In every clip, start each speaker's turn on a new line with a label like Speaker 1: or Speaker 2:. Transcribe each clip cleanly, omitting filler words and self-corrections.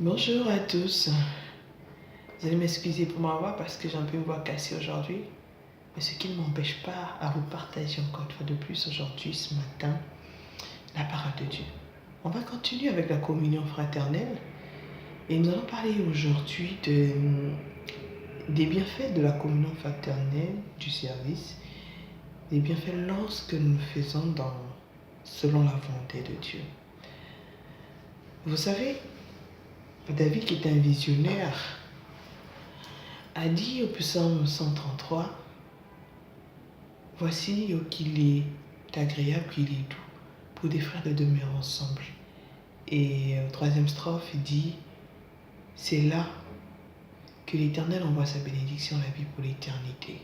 Speaker 1: Bonjour à tous. Vous allez m'excuser pour ma voix parce que j'ai un peu une voix cassée aujourd'hui. Mais ce qui ne m'empêche pas à vous partager encore une fois de plus aujourd'hui, ce matin, la parole de Dieu. On va continuer avec la communion fraternelle. Et nous allons parler aujourd'hui des bienfaits de la communion fraternelle, du service. Des bienfaits lorsque nous le faisons selon la volonté de Dieu. Vous savez, David, qui est un visionnaire, a dit au psaume 133, « Voici qu'il est agréable, qu'il est doux pour des frères de demeurer ensemble. » Et au troisième strophe, il dit, « C'est là que l'Éternel envoie sa bénédiction, la vie pour l'éternité. »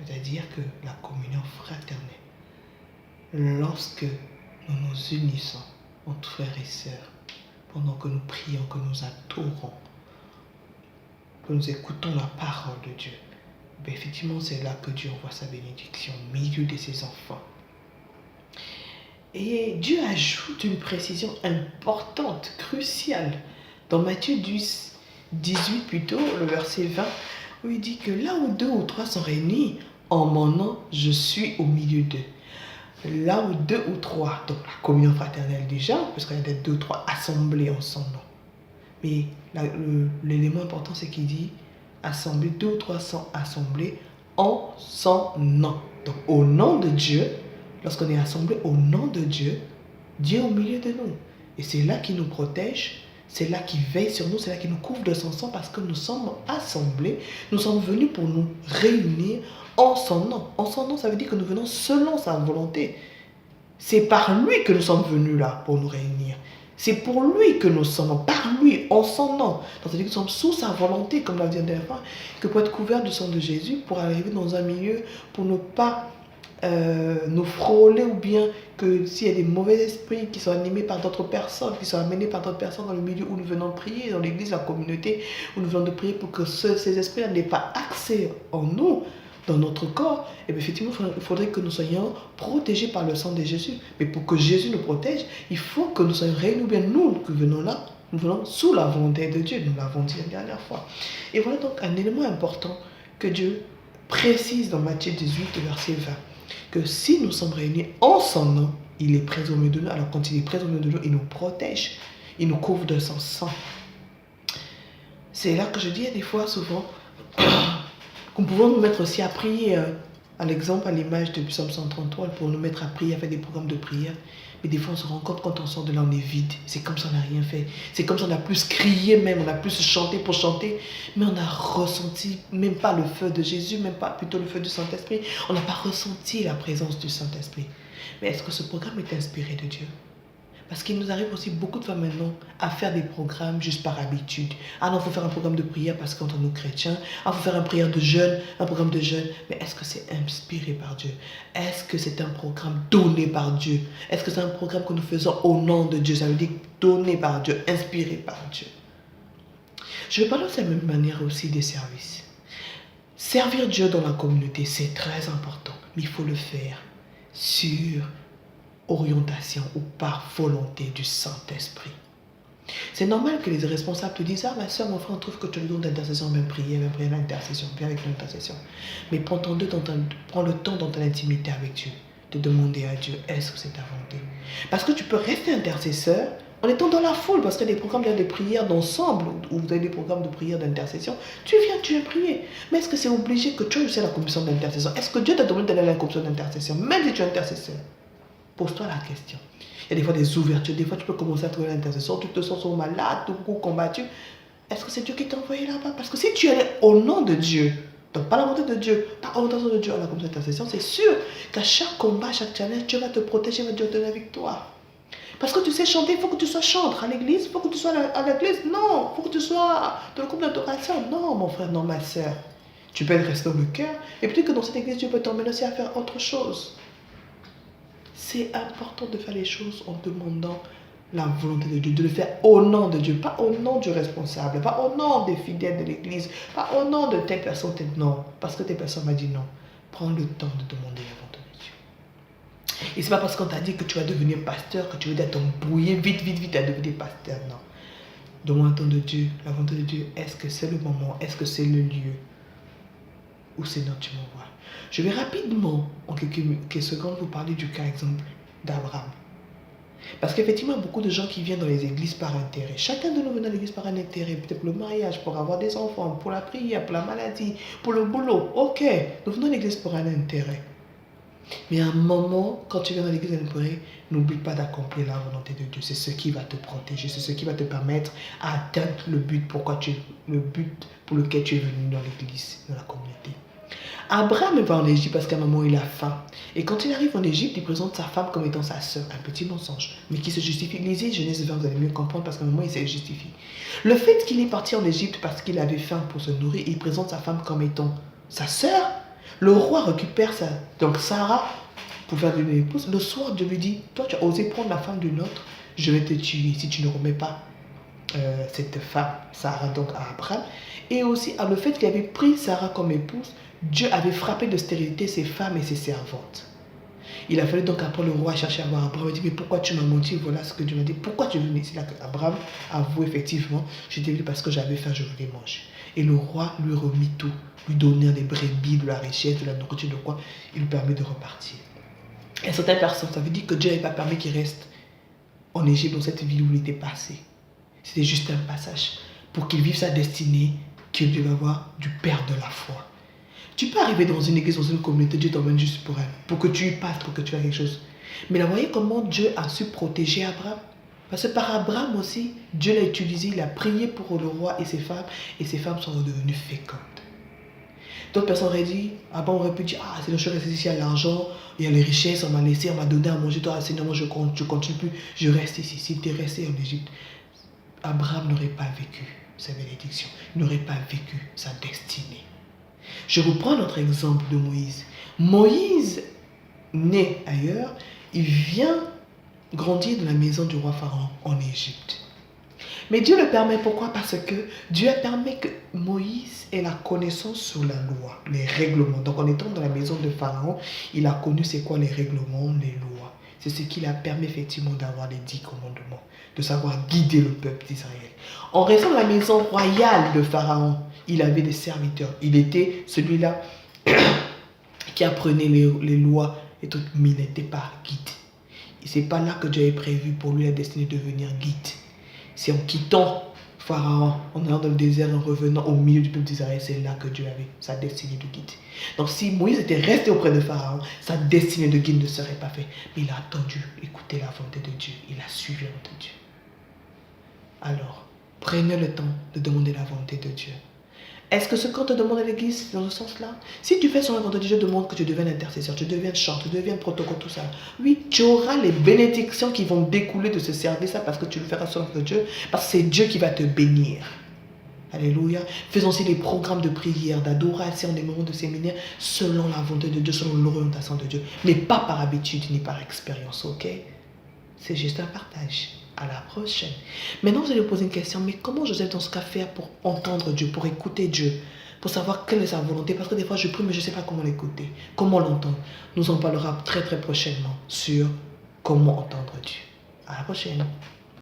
Speaker 1: C'est-à-dire que la communion fraternelle, lorsque nous nous unissons entre frères et sœurs, pendant que nous prions, que nous adorons, que nous écoutons la parole de Dieu, bien effectivement, c'est là que Dieu envoie sa bénédiction au milieu de ses enfants. Et Dieu ajoute une précision importante, cruciale, dans Matthieu 18 plutôt, le verset 20, où il dit que là où 2 ou 3 sont réunis, en mon nom, je suis au milieu d'eux. Là où 2 ou 3, donc la communion fraternelle déjà, parce qu'il y a des 2 ou 3 assemblés en son nom. Mais l'élément important, c'est qu'il dit assemblés, 2 ou 3 sont assemblés en son nom. Donc au nom de Dieu, lorsqu'on est assemblés au nom de Dieu, Dieu est au milieu de nous. Et c'est là qu'il nous protège, c'est là qu'il veille sur nous, c'est là qu'il nous couvre de son sang parce que nous sommes assemblés, nous sommes venus pour nous réunir en son nom. En son nom, ça veut dire que nous venons selon sa volonté. C'est par lui que nous sommes venus là pour nous réunir. C'est pour lui que nous sommes, par lui, en son nom. Donc, c'est-à-dire que nous sommes sous sa volonté, comme l'a dit la dernière fois, que pour être couvert du sang de Jésus, pour arriver dans un milieu, pour ne pas nous frôler, ou bien que s'il y a des mauvais esprits qui sont animés par d'autres personnes, qui sont amenés par d'autres personnes dans le milieu où nous venons de prier, dans l'église, la communauté, où nous venons de prier, pour que ces esprits n'aient pas accès en nous, dans notre corps, et bien effectivement, il faudrait que nous soyons protégés par le sang de Jésus. Mais pour que Jésus nous protège, il faut que nous soyons réunis, ou bien nous que venons là, nous venons sous la volonté de Dieu, nous l'avons dit la dernière fois. Et voilà donc un élément important que Dieu précise dans Matthieu 18, verset 20, que si nous sommes réunis en son nom, il est présent au milieu de nous. Alors quand il est présent au milieu de nous, il nous protège, il nous couvre de son sang. C'est là que je dis des fois, souvent, qu'on pouvons nous mettre aussi à prier, à l'exemple, à l'image de Psaume 133, pour nous mettre à prier, à faire des programmes de prière. Mais des fois, on se rend compte quand on sort de là, on est vide. C'est comme si on n'a rien fait. C'est comme si on a plus crié même, on a plus chanté pour chanter, mais on n'a ressenti même pas le feu de Jésus, même pas plutôt le feu du Saint-Esprit. On n'a pas ressenti la présence du Saint-Esprit. Mais est-ce que ce programme est inspiré de Dieu? Parce qu'il nous arrive aussi beaucoup de fois maintenant à faire des programmes juste par habitude. Ah non, il faut faire un programme de prière parce qu'entre nous chrétiens, ah, il faut faire un programme de jeûne. Mais est-ce que c'est inspiré par Dieu? Est-ce que c'est un programme donné par Dieu? Est-ce que c'est un programme que nous faisons au nom de Dieu? Ça veut dire donné par Dieu, inspiré par Dieu. Je vais parler de la même manière aussi des services. Servir Dieu dans la communauté, c'est très important, mais il faut le faire sur orientation ou par volonté du Saint-Esprit. C'est normal que les responsables te disent, ah ma soeur, mon frère, on trouve que tu as le don d'intercession, même prière, l'intercession, viens avec l'intercession. Mais prends le temps dans ton intimité avec Dieu, de demander à Dieu, est-ce que c'est ta volonté? Parce que tu peux rester intercesseur en étant dans la foule, parce qu'il y a des programmes de prière d'ensemble, ou vous avez des programmes de prière d'intercession, tu viens prier. Mais est-ce que c'est obligé que tu aies la commission d'intercession? Est-ce que Dieu t'a demandé d'aller à la commission d'intercession, même si tu es intercesseur? Pose-toi la question. Il y a des fois des ouvertures, des fois tu peux commencer à trouver l'intercession, tu te sens malade, tout beaucoup combattu. Est-ce que c'est Dieu qui t'a envoyé là-bas? Parce que si tu es au nom de Dieu, donc pas la volonté de Dieu, pas l'orientation de Dieu à la commission d'intercession, c'est sûr qu'à chaque combat, chaque challenge, Dieu va te protéger, va te donner la victoire. Parce que tu sais chanter, il faut que tu sois chantre. À l'église, il faut que tu sois à l'église. Non, il faut que tu sois dans le groupe d'adoration. Non, mon frère, non, ma soeur. Tu peux être resté dans le cœur. Et peut-être que dans cette église, Dieu peut t'emmener aussi à faire autre chose. C'est important de faire les choses en demandant la volonté de Dieu, de le faire au nom de Dieu, pas au nom du responsable, pas au nom des fidèles de l'église, pas au nom de telle personne, non, parce que telle personne m'a dit non. Prends le temps de demander la volonté de Dieu. Et c'est pas parce qu'on t'a dit que tu vas devenir pasteur que tu veux t'embrouiller vite à devenir pasteur, non. Demande entendre de Dieu, la volonté de Dieu. Est-ce que c'est le moment? Est-ce que c'est le lieu? Ou sinon tu m'envoies. Je vais rapidement, en quelques secondes, vous parler du cas exemple d'Abraham. Parce qu'effectivement, beaucoup de gens qui viennent dans les églises par intérêt. Chacun de nous vient dans l'église par un intérêt. Peut-être pour le mariage, pour avoir des enfants, pour la prière, pour la maladie, pour le boulot. Ok, nous venons à l'église pour un intérêt. Mais à un moment, quand tu viens dans l'église d'intérêt, n'oublie pas d'accomplir la volonté de Dieu. C'est ce qui va te protéger. C'est ce qui va te permettre d'atteindre le but pour lequel tu es venu dans l'église, dans la communauté. Abraham va en Égypte parce qu'à un moment il a faim. Et quand il arrive en Égypte, il présente sa femme comme étant sa sœur. Un petit mensonge, mais qui se justifie. Lisez Genèse 20, vous allez mieux comprendre parce qu'à un moment il se justifie. Le fait qu'il est parti en Égypte parce qu'il avait faim pour se nourrir, il présente sa femme comme étant sa sœur. Le roi récupère donc Sarah pour faire une épouse. Le soir, Dieu lui dit, toi tu as osé prendre la femme d'une autre, je vais te tuer si tu ne remets pas cette femme, Sarah, donc à Abraham. Et aussi le fait qu'il avait pris Sarah comme épouse, Dieu avait frappé de stérilité ses femmes et ses servantes. Il a fallu donc après le roi chercher à voir Abraham. Il dit, mais pourquoi tu m'as menti? Voilà ce que Dieu m'a dit. Pourquoi tu es venu ici? Là, Abraham avoue effectivement, j'étais venu parce que j'avais faim, je voulais manger. Et le roi lui remit tout, lui donnait des brebis, de la richesse, de la nourriture, de quoi il lui permet de repartir. Et certaines personnes, ça veut dire que Dieu n'avait pas permis qu'il reste en Égypte, dans cette ville où il était passé. C'était juste un passage pour qu'il vive sa destinée qu'il devait avoir du Père de la foi. Tu peux arriver dans une église, dans une communauté, Dieu t'emmène juste pour que tu y passes, pour que tu fasses quelque chose. Mais là, vous voyez comment Dieu a su protéger Abraham? Parce que par Abraham aussi, Dieu l'a utilisé, il a prié pour le roi et ses femmes sont devenues fécondes. D'autres personnes auraient dit, Abraham aurait pu dire, c'est le choix, ici, il y a l'argent, il y a les richesses, on m'a laissé, on m'a donné à manger, toi, Seigneur, moi je continue plus, je reste ici. S'il était resté en Égypte, Abraham n'aurait pas vécu sa bénédiction, il n'aurait pas vécu sa destinée. Je reprends notre exemple de Moïse. Moïse, né ailleurs, il vient grandir dans la maison du roi Pharaon en Égypte. Mais Dieu le permet, pourquoi? Parce que Dieu a permis que Moïse ait la connaissance sur la loi, les règlements. Donc en étant dans la maison de Pharaon, il a connu c'est quoi les règlements, les lois. C'est ce qui a permis effectivement d'avoir les 10 commandements, de savoir guider le peuple d'Israël. En restant dans la maison royale de Pharaon, il avait des serviteurs. Il était celui-là qui apprenait les lois et tout, mais il n'était pas guide. Et c'est pas là que Dieu avait prévu pour lui la destinée de devenir guide. C'est en quittant Pharaon, en allant dans le désert, en revenant au milieu du peuple d'Israël, c'est là que Dieu avait sa destinée de guide. Donc si Moïse était resté auprès de Pharaon, sa destinée de guide ne serait pas faite. Mais il a attendu, écouté la volonté de Dieu. Il a suivi la volonté de Dieu. Alors, prenez le temps de demander la volonté de Dieu. Est-ce que ce qu'on te demande à l'église, dans ce sens-là? Si tu fais son volonté de Dieu, demande que tu deviennes intercesseur, tu deviennes chant, tu deviennes protocole, tout ça. Oui, tu auras les bénédictions qui vont découler de ce service-là parce que tu le feras selon de Dieu, parce que c'est Dieu qui va te bénir. Alléluia. Faisons aussi des programmes de prière, d'adoration, des moments de séminaire selon la volonté de Dieu, selon l'orientation de Dieu. Mais pas par habitude ni par expérience, ok? C'est juste un partage. À la prochaine. Maintenant, vous allez vous poser une question, mais comment Joseph dans ce cas faire pour entendre Dieu, pour écouter Dieu, pour savoir quelle est sa volonté? Parce que des fois, je prie, mais je ne sais pas comment l'écouter, comment l'entendre. Nous en parlera très très prochainement sur comment entendre Dieu. À la prochaine.